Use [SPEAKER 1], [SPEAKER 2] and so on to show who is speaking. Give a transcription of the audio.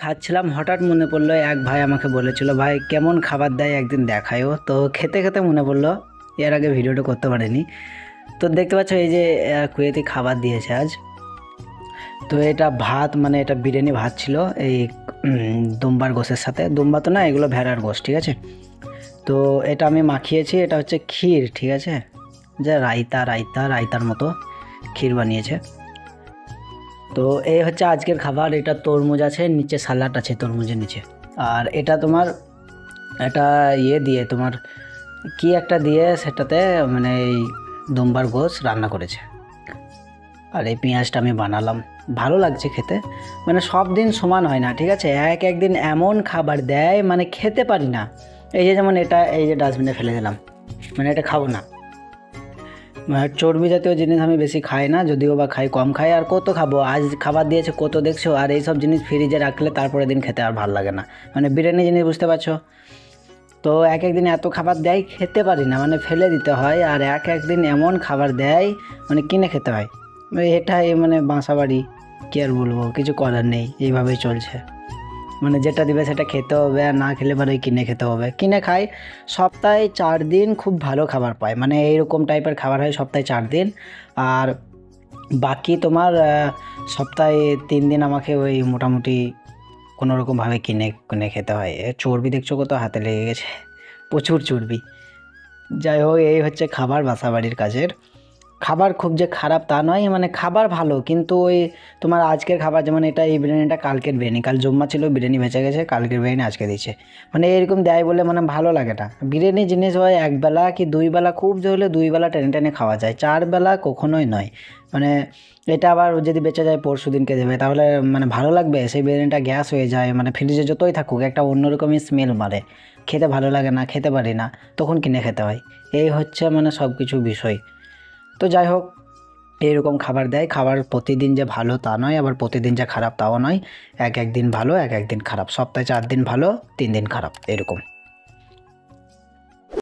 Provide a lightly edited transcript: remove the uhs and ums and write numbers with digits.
[SPEAKER 1] খাচ্ছিলাম, হঠাৎ মনে পড়লো এক ভাই আমাকে বলেছিল, ভাই কেমন খাবার দেয় একদিন দেখায়ও। তো খেতে খেতে মনে পড়লো এর আগে ভিডিওটা করতে পারিনি। তো দেখতে পাচ্ছ এই যে কুয়েতি খাবার দিয়েছে আজ। তো এটা ভাত, মানে এটা বিরিয়ানি ভাত ছিল এই দুম্বার গোশের সাথে। দুম্বা তো না, এগুলো ভেড়ার গোশ, ঠিক আছে। তো এটা আমি মাখিয়েছি, এটা হচ্ছে ক্ষীর, ঠিক আছে, যে রায়তার মতো ক্ষীর বানিয়েছে। তো এই হচ্ছে আজকের খাবার। এটা তরমুজ আছে নিচে, সালাড আছে তরমুজের নিচে। আর এটা তোমার এটা দিয়ে তোমার কি একটা দিয়ে সেটাতে মানে এই দুম্বার গোশ রান্না করেছে। আর এই পেঁয়াজটা আমি বানালাম, ভালো লাগছে খেতে। মানে সব দিন সমান হয় না, ঠিক আছে। একদিন এমন খাবার দেয় মানে খেতে পারি না। এই যে যেমন এটা, এই যে ডাস্টবিনে ফেলে দিলাম, মানে এটা খাবো না। চর্বি জাতীয় জিনিস আমি বেশি খাই না, যদিও বা খাই, কম খাই। আর কত খাবো, আজ খাবার দিয়েছে কত দেখছো। আর এইসব জিনিস ফ্রিজে রাখলে তারপরে দিন খেতে আর ভালো লাগে না। মানে বিরিয়ানি জিনিস বুঝতে পারছো তো, একদিন এত খাবার দেয় খেতে পারি না, মানে ফেলে দিতে হয়। আর একদিন এমন খাবার দেয় মানে কিনে খেতে হয়। এটাই মানে বাসাবাড়ি, কি আর বলবো, কিছু করার নেই, এইভাবেই চলছে। মানে যেটা দিবে সেটা খেতে হবে, আর না খেলে পরে কিনে খেতে হবে। কিনে খাই, সপ্তাহে 4 দিন খুব ভালো খাবার পায়, মানে এইরকম টাইপের খাবার হয় সপ্তাহে 4 দিন। আর বাকি তোমার সপ্তাহে 3 দিন আমাকে ওই মোটামুটি কোনোরকমভাবে কিনে কিনে খেতে হয়। চর্বি দেখছো কত হাতে লেগে গেছে, প্রচুর চর্বি। যাই হোক, এই হচ্ছে খাবার বাসাবাড়ির কাজের। খাবার খুব যে খারাপ তা নয়, মানে খাবার ভালো, কিন্তু ওই তোমার আজকের খাবার যেমন এটা, এই বিরিয়ানিটা কালকের বিরিয়ানি, কাল জুম্মা ছিল, বিরিয়ানি বেঁচে গেছে, কালকের বিরিয়ানি আজকে দিচ্ছে। মানে এরকম দেয় বলে মানে ভালো লাগে না। বিরিয়ানি জিনিস হয় একবেলা কি 2 বেলা, খুব জোর হলে 2 বেলা টেনে টেনে খাওয়া যায়, 4 বেলা কখনোই নয়। মানে এটা আবার যদি বেঁচে যায় পরশু দিনকে দেবে, তাহলে মানে ভালো লাগবে? সেই বিরিয়ানিটা গ্যাস হয়ে যায়, মানে ফ্রিজে যতই থাকুক একটা অন্যরকমই স্মেল মারে, খেতে ভালো লাগে না, খেতে পারি না, তখন কিনে খেতে হয়। এই হচ্ছে মানে সব কিছু বিষয়। তো যাই হোক, এইরকম খাবার দেয়। খাবার প্রতিদিন যে ভালো তা নয়, আবার প্রতিদিন যে খারাপ তাও নয়। একদিন ভালো, একদিন খারাপ। সপ্তাহে 4 দিন ভালো, 3 দিন খারাপ, এরকম।